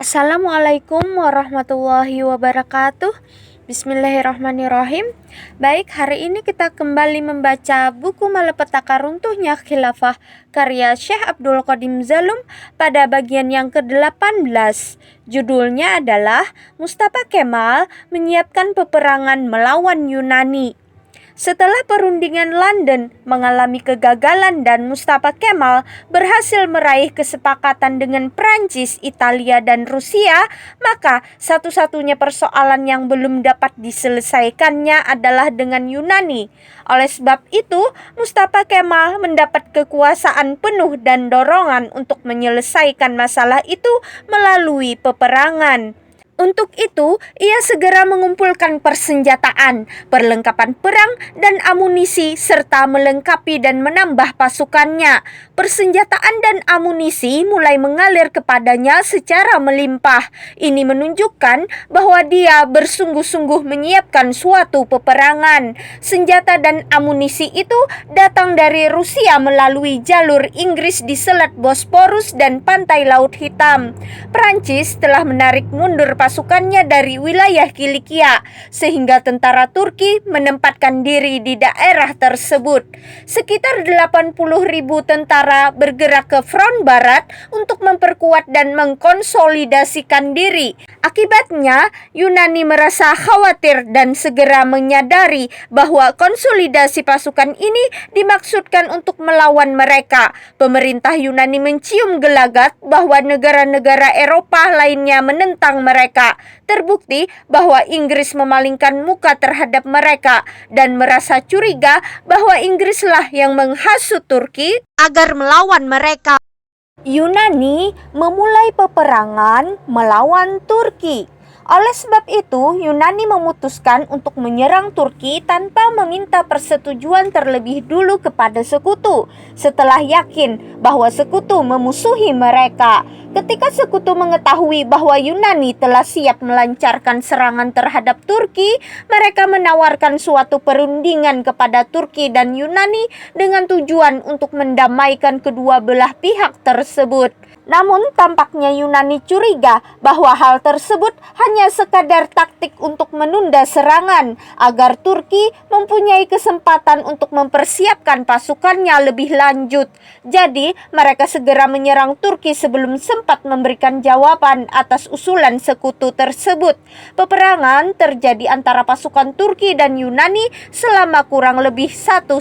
Assalamualaikum warahmatullahi wabarakatuh. Bismillahirrahmanirrahim. Baik, hari ini kita kembali membaca buku Malapetaka Runtuhnya Khilafah karya Syekh Abdul Qadim Zalum pada bagian yang ke-18. Judulnya adalah Mustafa Kemal menyiapkan peperangan melawan Yunani. Setelah perundingan London mengalami kegagalan dan Mustafa Kemal berhasil meraih kesepakatan dengan Prancis, Italia, dan Rusia, maka satu-satunya persoalan yang belum dapat diselesaikannya adalah dengan Yunani. Oleh sebab itu, Mustafa Kemal mendapat kekuasaan penuh dan dorongan untuk menyelesaikan masalah itu melalui peperangan. Untuk itu, ia segera mengumpulkan persenjataan, perlengkapan perang, dan amunisi, serta melengkapi dan menambah pasukannya. Persenjataan dan amunisi mulai mengalir kepadanya secara melimpah. Ini menunjukkan bahwa dia bersungguh-sungguh menyiapkan suatu peperangan. Senjata dan amunisi itu datang dari Rusia melalui jalur Inggris di Selat Bosporus dan Pantai Laut Hitam. Prancis telah menarik mundur pasukannya dari wilayah Kilikia, sehingga tentara Turki menempatkan diri di daerah tersebut. Sekitar 80.000 tentara bergerak ke front barat untuk memperkuat dan mengkonsolidasikan diri. Akibatnya, Yunani merasa khawatir dan segera menyadari bahwa konsolidasi pasukan ini dimaksudkan untuk melawan mereka. Pemerintah Yunani mencium gelagat bahwa negara-negara Eropa lainnya menentang mereka. Terbukti bahwa Inggris memalingkan muka terhadap mereka dan merasa curiga bahwa Inggrislah yang menghasut Turki agar melawan mereka. Yunani memulai peperangan melawan Turki. Oleh sebab itu, Yunani memutuskan untuk menyerang Turki tanpa meminta persetujuan terlebih dulu kepada sekutu, setelah yakin bahwa sekutu memusuhi mereka. Ketika sekutu mengetahui bahwa Yunani telah siap melancarkan serangan terhadap Turki, mereka menawarkan suatu perundingan kepada Turki dan Yunani dengan tujuan untuk mendamaikan kedua belah pihak tersebut. Namun tampaknya Yunani curiga bahwa hal tersebut hanya sekadar taktik untuk menunda serangan agar Turki mempunyai kesempatan untuk mempersiapkan pasukannya lebih lanjut. Jadi mereka segera menyerang Turki sebelum sempat memberikan jawaban atas usulan sekutu tersebut. Peperangan terjadi antara pasukan Turki dan Yunani selama kurang lebih 1,5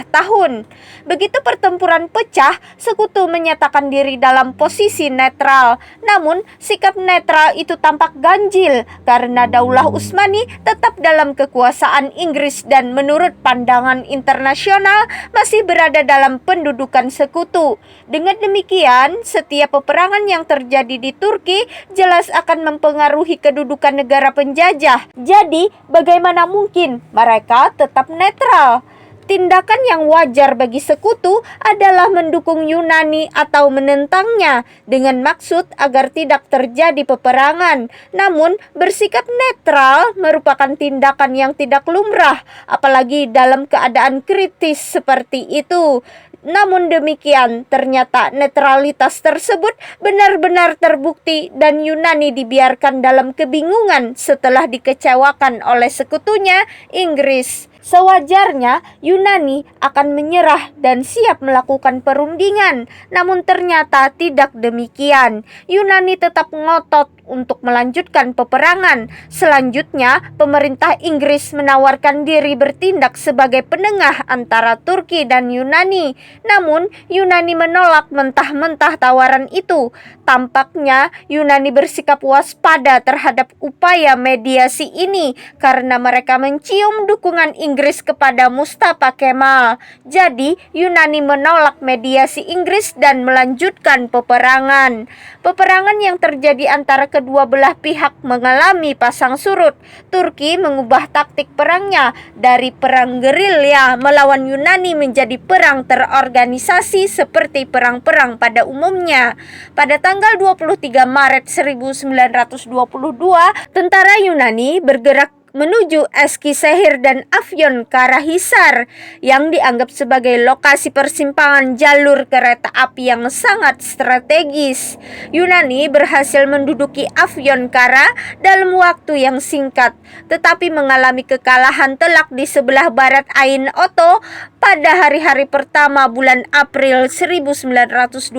tahun. Begitu pertempuran pecah, sekutu menyatakan diri dalam posisi netral. Namun, sikap netral itu tampak ganjil karena Daulah Utsmani tetap dalam kekuasaan Inggris dan menurut pandangan internasional masih berada dalam pendudukan sekutu. Dengan demikian, setiap peperangan yang terjadi di Turki jelas akan mempengaruhi kedudukan negara penjajah. Jadi, bagaimana mungkin mereka tetap netral? Tindakan yang wajar bagi sekutu adalah mendukung Yunani atau menentangnya dengan maksud agar tidak terjadi peperangan. Namun, bersikap netral merupakan tindakan yang tidak lumrah, apalagi dalam keadaan kritis seperti itu. Namun demikian, ternyata netralitas tersebut benar-benar terbukti dan Yunani dibiarkan dalam kebingungan setelah dikecewakan oleh sekutunya, Inggris. Sewajarnya, Yunani akan menyerah dan siap melakukan perundingan. Namun ternyata tidak demikian. Yunani tetap ngotot untuk melanjutkan peperangan. Selanjutnya, pemerintah Inggris menawarkan diri bertindak sebagai penengah antara Turki dan Yunani. Namun, Yunani menolak mentah-mentah tawaran itu. Tampaknya, Yunani bersikap waspada terhadap upaya mediasi ini karena mereka mencium dukungan Inggris kepada Mustafa Kemal. Jadi, Yunani menolak mediasi Inggris dan melanjutkan peperangan. Peperangan yang terjadi antara kedua belah pihak mengalami pasang surut. Turki mengubah taktik perangnya dari perang gerilya melawan Yunani menjadi perang terorganisasi seperti perang-perang pada umumnya. Pada tanggal 23 Maret 1922, tentara Yunani bergerak menuju Eskişehir dan Afyonkarahisar yang dianggap sebagai lokasi persimpangan jalur kereta api yang sangat strategis. Yunani berhasil menduduki Afyonkara dalam waktu yang singkat, tetapi mengalami kekalahan telak di sebelah barat Ain Oto pada hari-hari pertama bulan April 1922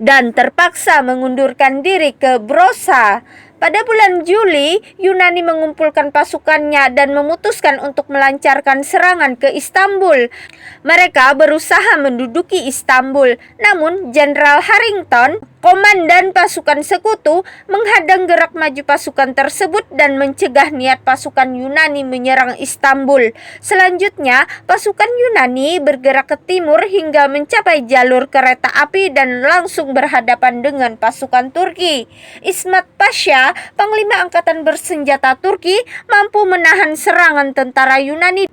dan terpaksa mengundurkan diri ke Brosa. Pada bulan Juli, Yunani mengumpulkan pasukannya dan memutuskan untuk melancarkan serangan ke Istanbul. Mereka berusaha menduduki Istanbul, namun Jenderal Harrington, komandan pasukan sekutu, menghadang gerak maju pasukan tersebut dan mencegah niat pasukan Yunani menyerang Istanbul. Selanjutnya, pasukan Yunani bergerak ke timur hingga mencapai jalur kereta api dan langsung berhadapan dengan pasukan Turki. Ismet Pasha, Panglima Angkatan Bersenjata Turki, mampu menahan serangan tentara Yunani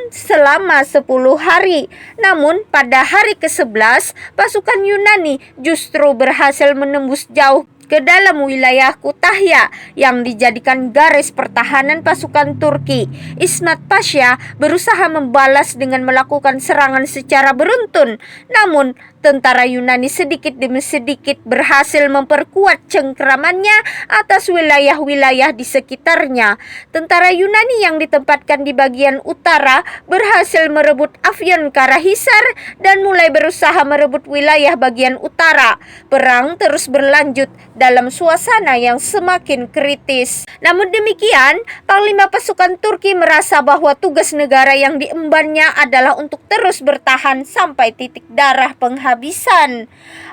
selama 10 hari. Namun, pada hari ke-11, pasukan Yunani justru berhasil menembus jauh ke dalam wilayah Kütahya yang dijadikan garis pertahanan pasukan Turki. Ismet Pasha berusaha membalas dengan melakukan serangan secara beruntun, namun tentara Yunani sedikit demi sedikit berhasil memperkuat cengkramannya atas wilayah-wilayah di sekitarnya. Tentara Yunani yang ditempatkan di bagian utara berhasil merebut Afyonkarahisar dan mulai berusaha merebut wilayah bagian utara. Perang terus berlanjut dalam suasana yang semakin kritis. Namun demikian, Panglima pasukan Turki merasa bahwa tugas negara yang diembannya adalah untuk terus bertahan sampai titik darah penghabisan.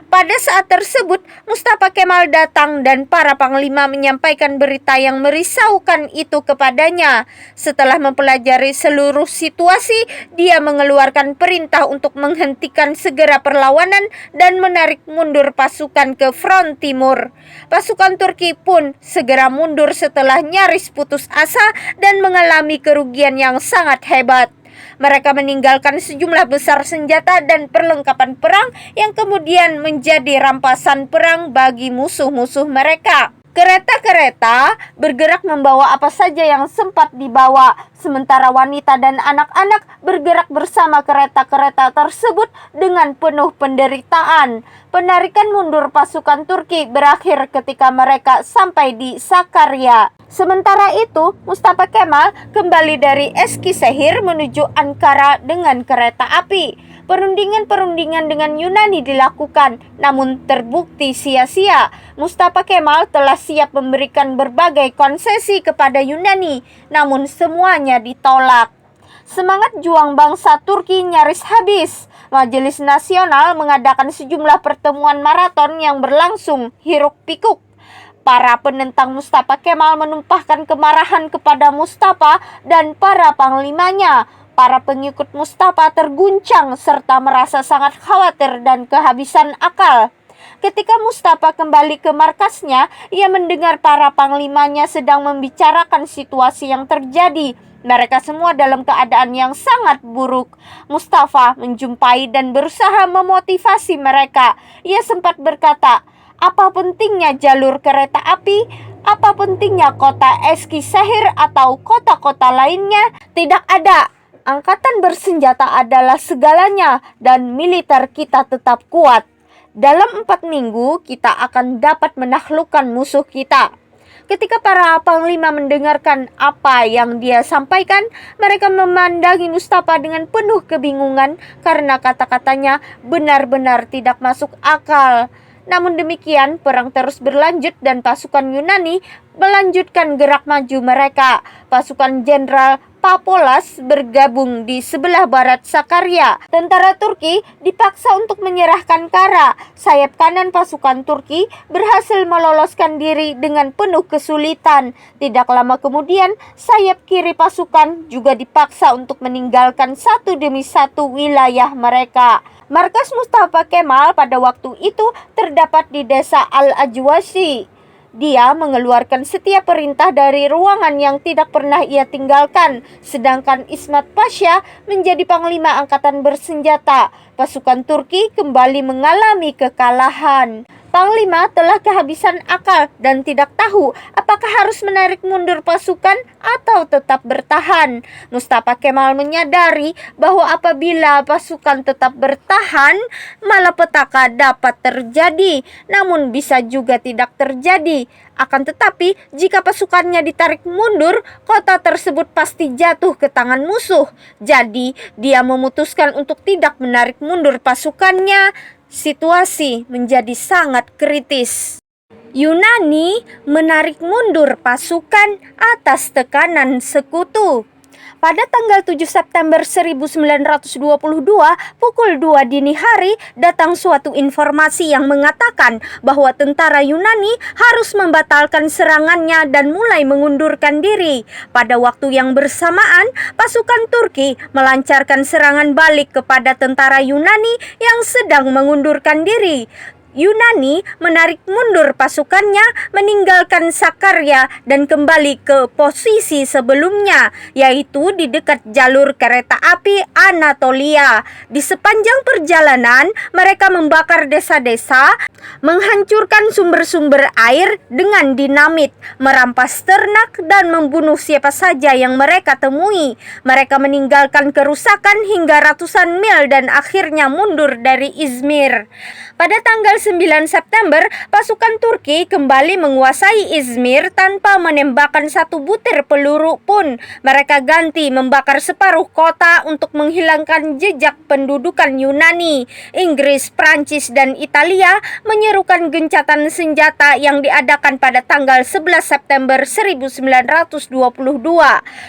Pada saat tersebut, Mustafa Kemal datang dan para panglima menyampaikan berita yang merisaukan itu kepadanya. Setelah mempelajari seluruh situasi, dia mengeluarkan perintah untuk menghentikan segera perlawanan dan menarik mundur pasukan ke front timur. Pasukan Turki pun segera mundur setelah nyaris putus asa dan mengalami kerugian yang sangat hebat. Mereka meninggalkan sejumlah besar senjata dan perlengkapan perang yang kemudian menjadi rampasan perang bagi musuh-musuh mereka. Kereta-kereta bergerak membawa apa saja yang sempat dibawa, sementara wanita dan anak-anak bergerak bersama kereta-kereta tersebut dengan penuh penderitaan. Penarikan mundur pasukan Turki berakhir ketika mereka sampai di Sakarya. Sementara itu, Mustafa Kemal kembali dari Eskişehir menuju Ankara dengan kereta api. Perundingan-perundingan dengan Yunani dilakukan, namun terbukti sia-sia. Mustafa Kemal telah siap memberikan berbagai konsesi kepada Yunani, namun semuanya ditolak. Semangat juang bangsa Turki nyaris habis. Majelis Nasional mengadakan sejumlah pertemuan maraton yang berlangsung hiruk-pikuk. Para penentang Mustafa Kemal menumpahkan kemarahan kepada Mustafa dan para panglimanya. Para pengikut Mustafa terguncang serta merasa sangat khawatir dan kehabisan akal. Ketika Mustafa kembali ke markasnya, ia mendengar para panglimanya sedang membicarakan situasi yang terjadi. Mereka semua dalam keadaan yang sangat buruk. Mustafa menjumpai dan berusaha memotivasi mereka. Ia sempat berkata, "Apa pentingnya jalur kereta api? Apa pentingnya kota Eskişehir atau kota-kota lainnya? Tidak ada. Angkatan bersenjata adalah segalanya dan militer kita tetap kuat. Dalam 4 minggu kita akan dapat menaklukkan musuh kita." Ketika para panglima mendengarkan apa yang dia sampaikan, mereka memandangi Mustafa dengan penuh kebingungan karena kata-katanya benar-benar tidak masuk akal. Namun demikian, perang terus berlanjut dan pasukan Yunani melanjutkan gerak maju mereka. Pasukan Jenderal Papolas bergabung di sebelah barat Sakarya. Tentara Turki dipaksa untuk menyerahkan Kara. Sayap kanan pasukan Turki berhasil meloloskan diri dengan penuh kesulitan. Tidak lama kemudian, sayap kiri pasukan juga dipaksa untuk meninggalkan satu demi satu wilayah mereka. Markas Mustafa Kemal pada waktu itu terdapat di desa Al-Ajwasi. Dia mengeluarkan setiap perintah dari ruangan yang tidak pernah ia tinggalkan, sedangkan Ismet Pasha menjadi panglima angkatan bersenjata. Pasukan Turki kembali mengalami kekalahan. Panglima telah kehabisan akal dan tidak tahu apakah harus menarik mundur pasukan atau tetap bertahan. Mustafa Kemal menyadari bahwa apabila pasukan tetap bertahan, malapetaka dapat terjadi, namun bisa juga tidak terjadi. Akan tetapi, jika pasukannya ditarik mundur, kota tersebut pasti jatuh ke tangan musuh. Jadi, dia memutuskan untuk tidak menarik mundur pasukannya. Situasi menjadi sangat kritis. Yunani menarik mundur pasukan atas tekanan sekutu. Pada tanggal 7 September 1922, pukul 2 dini hari, datang suatu informasi yang mengatakan bahwa tentara Yunani harus membatalkan serangannya dan mulai mengundurkan diri. Pada waktu yang bersamaan, pasukan Turki melancarkan serangan balik kepada tentara Yunani yang sedang mengundurkan diri. Yunani menarik mundur pasukannya, meninggalkan Sakarya dan kembali ke posisi sebelumnya, yaitu di dekat jalur kereta api Anatolia. Di sepanjang perjalanan, mereka membakar desa-desa, menghancurkan sumber-sumber air dengan dinamit, merampas ternak, dan membunuh siapa saja yang mereka temui. Mereka meninggalkan kerusakan hingga ratusan mil dan akhirnya mundur dari Izmir. Pada tanggal 9 September, pasukan Turki kembali menguasai Izmir tanpa menembakkan satu butir peluru pun. Mereka ganti membakar separuh kota untuk menghilangkan jejak pendudukan Yunani. Inggris, Prancis, dan Italia menyerukan gencatan senjata yang diadakan pada tanggal 11 September 1922.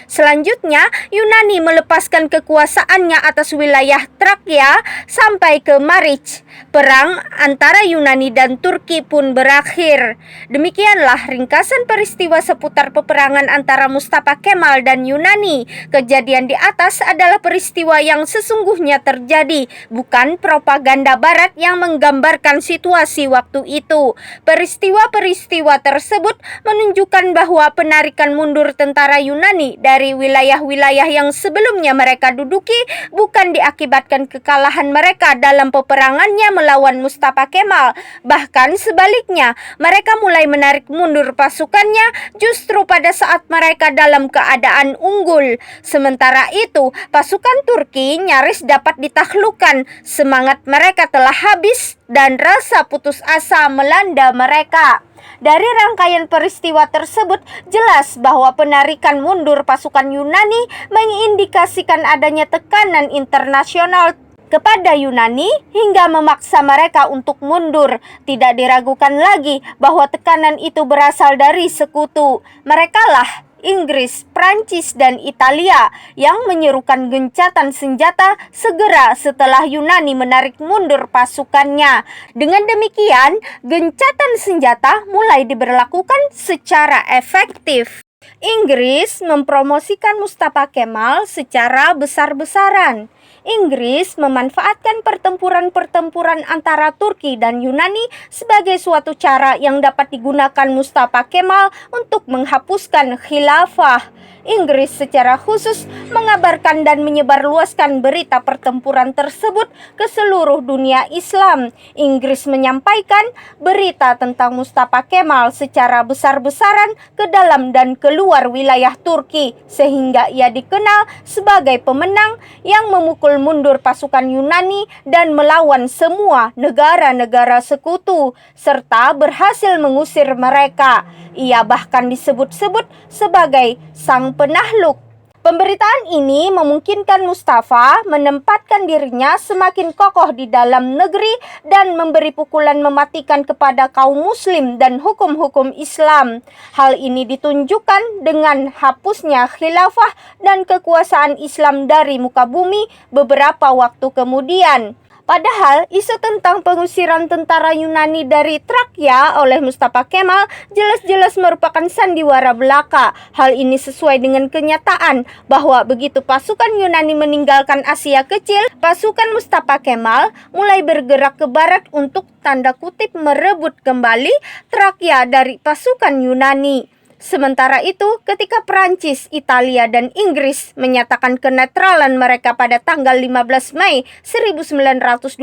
Selanjutnya, Yunani melepaskan kekuasaannya atas wilayah Trakya sampai ke Maric. Perang antara Yunani dan Turki pun berakhir. Demikianlah ringkasan peristiwa seputar peperangan antara Mustafa Kemal dan Yunani. Kejadian di atas adalah peristiwa yang sesungguhnya terjadi, bukan propaganda barat yang menggambarkan situasi waktu itu. Peristiwa-peristiwa tersebut menunjukkan bahwa penarikan mundur tentara Yunani dari wilayah-wilayah yang sebelumnya mereka duduki bukan diakibatkan kekalahan mereka dalam peperangannya melawan Mustafa Kemal. Bahkan sebaliknya, mereka mulai menarik mundur pasukannya justru pada saat mereka dalam keadaan unggul. Sementara itu, pasukan Turki nyaris dapat ditaklukkan. Semangat mereka telah habis dan rasa putus asa melanda mereka. Dari rangkaian peristiwa tersebut, jelas bahwa penarikan mundur pasukan Yunani mengindikasikan adanya tekanan internasional kepada Yunani hingga memaksa mereka untuk mundur. Tidak diragukan lagi bahwa tekanan itu berasal dari sekutu. Merekalah Inggris, Prancis, dan Italia yang menyerukan gencatan senjata segera setelah Yunani menarik mundur pasukannya. Dengan demikian, gencatan senjata mulai diberlakukan secara efektif. Inggris mempromosikan Mustafa Kemal secara besar-besaran. Inggris memanfaatkan pertempuran-pertempuran antara Turki dan Yunani sebagai suatu cara yang dapat digunakan Mustafa Kemal untuk menghapuskan khilafah. Inggris secara khusus mengabarkan dan menyebarluaskan berita pertempuran tersebut ke seluruh dunia Islam. Inggris menyampaikan berita tentang Mustafa Kemal secara besar-besaran ke dalam dan keluar wilayah Turki, sehingga ia dikenal sebagai pemenang yang memukul mundur pasukan Yunani dan melawan semua negara-negara sekutu, serta berhasil mengusir mereka. Ia bahkan disebut-sebut sebagai sang penakluk. Pemberitaan ini memungkinkan Mustafa menempatkan dirinya semakin kokoh di dalam negeri dan memberi pukulan mematikan kepada kaum muslim dan hukum-hukum Islam. Hal ini ditunjukkan dengan hapusnya khilafah dan kekuasaan Islam dari muka bumi beberapa waktu kemudian. Padahal isu tentang pengusiran tentara Yunani dari Trakya oleh Mustafa Kemal jelas-jelas merupakan sandiwara belaka. Hal ini sesuai dengan kenyataan bahwa begitu pasukan Yunani meninggalkan Asia Kecil, pasukan Mustafa Kemal mulai bergerak ke barat untuk tanda kutip merebut kembali Trakya dari pasukan Yunani. Sementara itu, ketika Prancis, Italia, dan Inggris menyatakan kenetralan mereka pada tanggal 15 Mei 1921,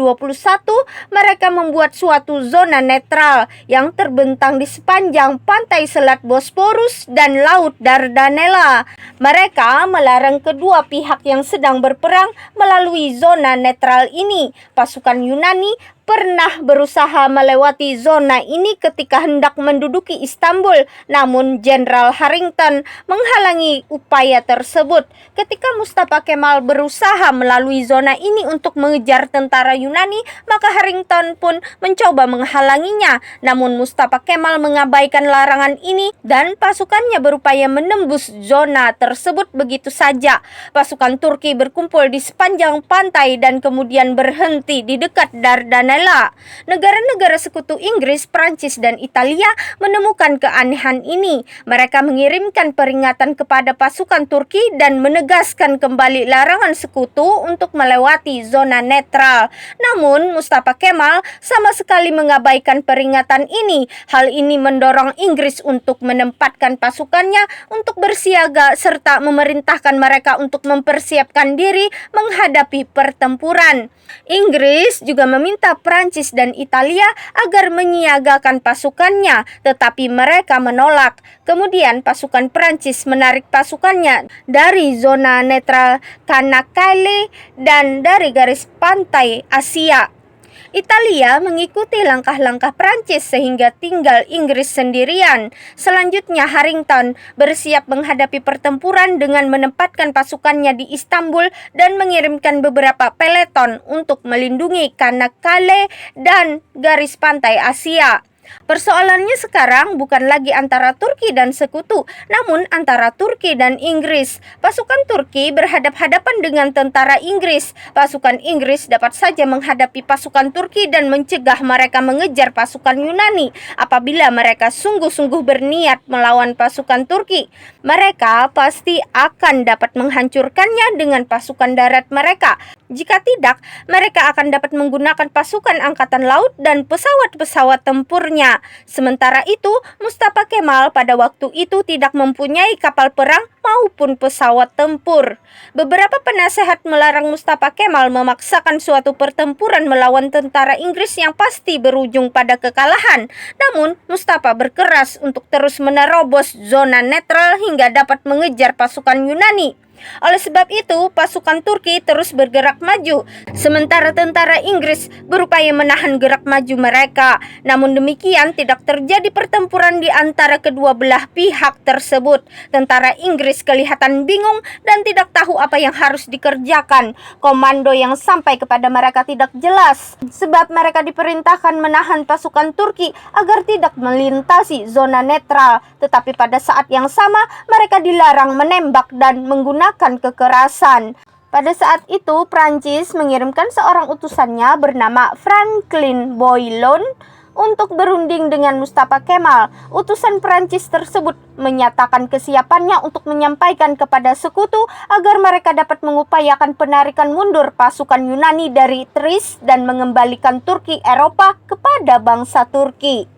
mereka membuat suatu zona netral yang terbentang di sepanjang pantai Selat Bosporus dan Laut Dardanella. Mereka melarang kedua pihak yang sedang berperang melalui zona netral ini. Pasukan Yunani pernah berusaha melewati zona ini ketika hendak menduduki Istanbul, namun Jenderal Harrington menghalangi upaya tersebut. Ketika Mustafa Kemal berusaha melalui zona ini untuk mengejar tentara Yunani, maka Harrington pun mencoba menghalanginya. Namun Mustafa Kemal mengabaikan larangan ini dan pasukannya berupaya menembus zona tersebut begitu saja. Pasukan Turki berkumpul di sepanjang pantai dan kemudian berhenti di dekat Dardanella. Negara-negara sekutu Inggris, Prancis, dan Italia menemukan keanehan ini. Mereka mengirimkan peringatan kepada pasukan Turki dan menegaskan kembali larangan sekutu untuk melewati zona netral. Namun, Mustafa Kemal sama sekali mengabaikan peringatan ini. Hal ini mendorong Inggris untuk menempatkan pasukannya untuk bersiaga serta memerintahkan mereka untuk mempersiapkan diri menghadapi pertempuran. Inggris juga meminta Prancis dan Italia agar menyiagakan pasukannya, tetapi mereka menolak. Kemudian pasukan Prancis menarik pasukannya dari zona netral Çanakkale dan dari garis pantai Asia. Italia mengikuti langkah-langkah Prancis sehingga tinggal Inggris sendirian. Selanjutnya Harrington bersiap menghadapi pertempuran dengan menempatkan pasukannya di Istanbul dan mengirimkan beberapa peleton untuk melindungi Çanakkale dan garis pantai Asia. Persoalannya sekarang bukan lagi antara Turki dan sekutu, namun antara Turki dan Inggris. Pasukan Turki berhadap-hadapan dengan tentara Inggris. Pasukan Inggris dapat saja menghadapi pasukan Turki dan mencegah mereka mengejar pasukan Yunani. Apabila mereka sungguh-sungguh berniat melawan pasukan Turki, mereka pasti akan dapat menghancurkannya dengan pasukan darat mereka. Jika tidak, mereka akan dapat menggunakan pasukan angkatan laut dan pesawat-pesawat tempurnya. Sementara itu, Mustafa Kemal pada waktu itu tidak mempunyai kapal perang maupun pesawat tempur. Beberapa penasehat melarang Mustafa Kemal memaksakan suatu pertempuran melawan tentara Inggris yang pasti berujung pada kekalahan. Namun, Mustafa berkeras untuk terus menerobos zona netral hingga dapat mengejar pasukan Yunani. Oleh sebab itu, pasukan Turki terus bergerak maju, sementara tentara Inggris berupaya menahan gerak maju mereka. Namun demikian, tidak terjadi pertempuran di antara kedua belah pihak tersebut. Tentara Inggris kelihatan bingung dan tidak tahu apa yang harus dikerjakan. Komando yang sampai kepada mereka tidak jelas, sebab mereka diperintahkan menahan pasukan Turki agar tidak melintasi zona netral. Tetapi pada saat yang sama, mereka dilarang menembak dan menggunakan kekerasan. Pada saat itu, Prancis mengirimkan seorang utusannya bernama Franklin Bouillon untuk berunding dengan Mustafa Kemal. Utusan Prancis tersebut menyatakan kesiapannya untuk menyampaikan kepada sekutu agar mereka dapat mengupayakan penarikan mundur pasukan Yunani dari Thrace dan mengembalikan Turki Eropa kepada bangsa Turki.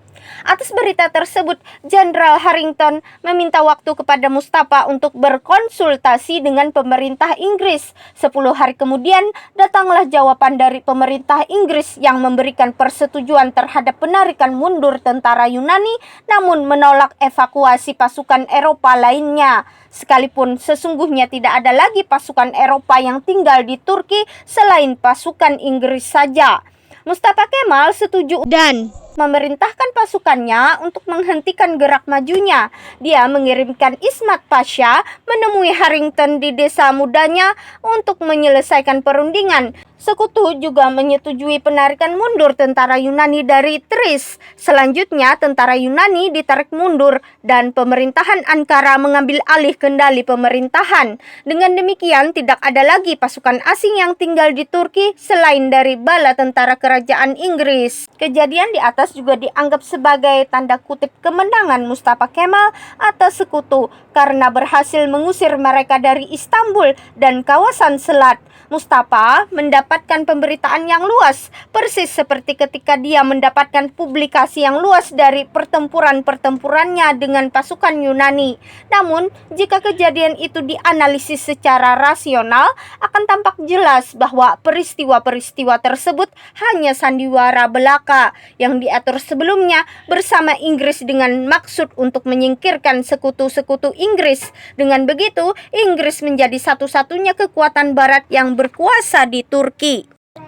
Atas berita tersebut, Jenderal Harrington meminta waktu kepada Mustafa untuk berkonsultasi dengan pemerintah Inggris. 10 hari kemudian, datanglah jawaban dari pemerintah Inggris yang memberikan persetujuan terhadap penarikan mundur tentara Yunani, namun menolak evakuasi pasukan Eropa lainnya. Sekalipun sesungguhnya tidak ada lagi pasukan Eropa yang tinggal di Turki selain pasukan Inggris saja. Mustafa Kemal setuju dan memerintahkan pasukannya untuk menghentikan gerak majunya. Dia mengirimkan Ismat Pasha menemui Harrington di desa mudanya untuk menyelesaikan perundingan. Sekutu juga menyetujui penarikan mundur tentara Yunani dari Thrace. Selanjutnya, tentara Yunani ditarik mundur dan pemerintahan Ankara mengambil alih kendali pemerintahan. Dengan demikian, tidak ada lagi pasukan asing yang tinggal di Turki selain dari bala tentara kerajaan Inggris. Kejadian di atas juga dianggap sebagai tanda kutip kemenangan Mustafa Kemal atas sekutu karena berhasil mengusir mereka dari Istanbul dan kawasan Selat. Mustafa mendapat mendapatkan pemberitaan yang luas, persis seperti ketika dia mendapatkan publikasi yang luas dari pertempuran-pertempurannya dengan pasukan Yunani. Namun, jika kejadian itu dianalisis secara rasional, akan tampak jelas bahwa peristiwa-peristiwa tersebut hanya sandiwara belaka yang diatur sebelumnya bersama Inggris dengan maksud untuk menyingkirkan sekutu-sekutu Inggris. Dengan begitu, Inggris menjadi satu-satunya kekuatan barat yang berkuasa di Turki.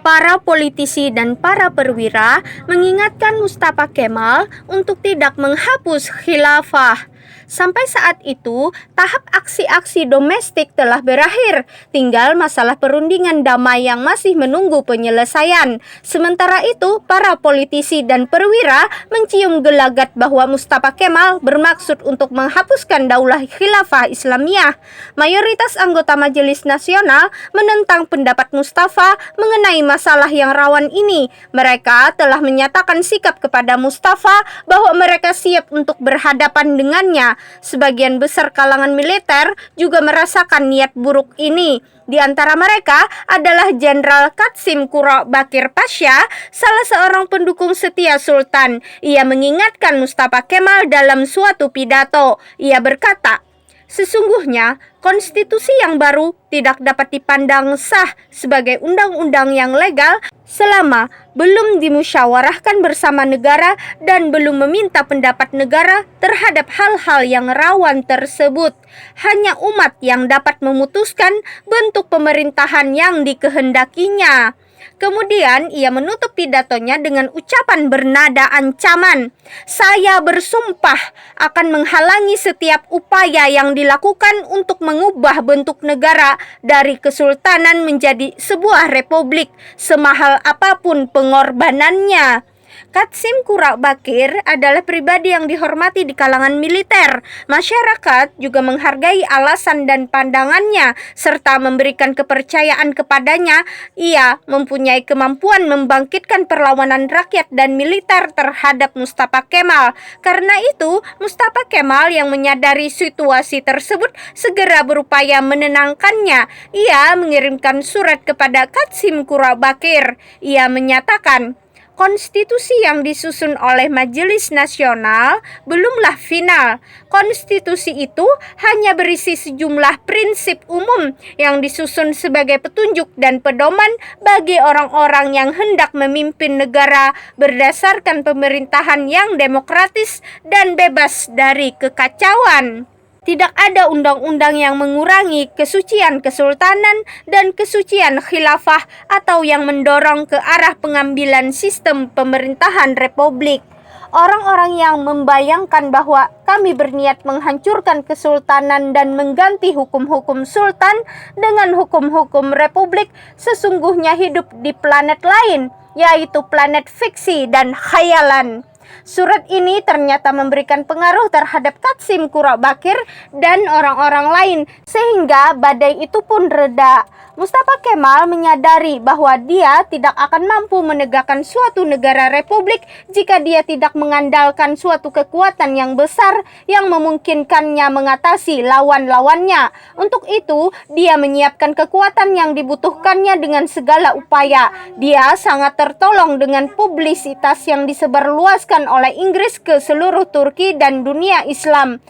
Para politisi dan para perwira mengingatkan Mustafa Kemal untuk tidak menghapus khilafah. Sampai saat itu, tahap aksi-aksi domestik telah berakhir. Tinggal masalah perundingan damai yang masih menunggu penyelesaian. Sementara itu, para politisi dan perwira mencium gelagat bahwa Mustafa Kemal bermaksud untuk menghapuskan daulah khilafah Islamiyah. Mayoritas anggota Majelis Nasional menentang pendapat Mustafa mengenai masalah yang rawan ini. Mereka telah menyatakan sikap kepada Mustafa bahwa mereka siap untuk berhadapan dengannya. Sebagian besar kalangan militer juga merasakan niat buruk ini. Di antara mereka adalah Jenderal Qasim Bakir Pasha, salah seorang pendukung setia Sultan. Ia mengingatkan Mustafa Kemal dalam suatu pidato. Ia berkata, "Sesungguhnya, konstitusi yang baru tidak dapat dipandang sah sebagai undang-undang yang legal selama belum dimusyawarahkan bersama negara dan belum meminta pendapat negara terhadap hal-hal yang rawan tersebut. Hanya umat yang dapat memutuskan bentuk pemerintahan yang dikehendakinya." Kemudian ia menutup pidatonya dengan ucapan bernada ancaman, "Saya bersumpah akan menghalangi setiap upaya yang dilakukan untuk mengubah bentuk negara dari kesultanan menjadi sebuah republik, semahal apapun pengorbanannya." Qasim Bakir adalah pribadi yang dihormati di kalangan militer. Masyarakat juga menghargai alasan dan pandangannya serta memberikan kepercayaan kepadanya. Ia mempunyai kemampuan membangkitkan perlawanan rakyat dan militer terhadap Mustafa Kemal. Karena itu, Mustafa Kemal yang menyadari situasi tersebut segera berupaya menenangkannya. Ia mengirimkan surat kepada Qasim Bakir. Ia menyatakan, "Konstitusi yang disusun oleh Majelis Nasional belumlah final. Konstitusi itu hanya berisi sejumlah prinsip umum yang disusun sebagai petunjuk dan pedoman bagi orang-orang yang hendak memimpin negara berdasarkan pemerintahan yang demokratis dan bebas dari kekacauan. Tidak ada undang-undang yang mengurangi kesucian kesultanan dan kesucian khilafah atau yang mendorong ke arah pengambilan sistem pemerintahan republik. Orang-orang yang membayangkan bahwa kami berniat menghancurkan kesultanan dan mengganti hukum-hukum sultan dengan hukum-hukum republik sesungguhnya hidup di planet lain, yaitu planet fiksi dan khayalan." Surat ini ternyata memberikan pengaruh terhadap Qasim Bakir dan orang-orang lain sehingga badai itu pun reda. Mustafa Kemal menyadari bahwa dia tidak akan mampu menegakkan suatu negara republik jika dia tidak mengandalkan suatu kekuatan yang besar yang memungkinkannya mengatasi lawan-lawannya. Untuk itu, dia menyiapkan kekuatan yang dibutuhkannya dengan segala upaya. Dia sangat tertolong dengan publisitas yang disebarluaskan oleh Inggris ke seluruh Turki dan dunia Islam.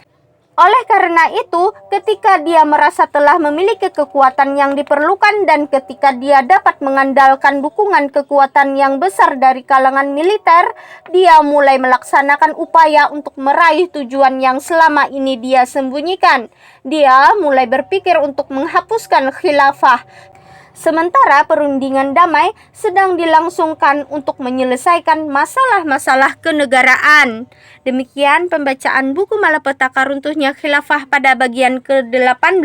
Oleh karena itu, ketika dia merasa telah memiliki kekuatan yang diperlukan dan ketika dia dapat mengandalkan dukungan kekuatan yang besar dari kalangan militer, dia mulai melaksanakan upaya untuk meraih tujuan yang selama ini dia sembunyikan. Dia mulai berpikir untuk menghapuskan khilafah. Sementara perundingan damai sedang dilangsungkan untuk menyelesaikan masalah-masalah kenegaraan. Demikian pembacaan buku Malapetaka Runtuhnya Khilafah pada bagian ke-18.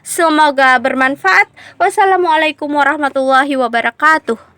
Semoga bermanfaat. Wassalamualaikum warahmatullahi wabarakatuh.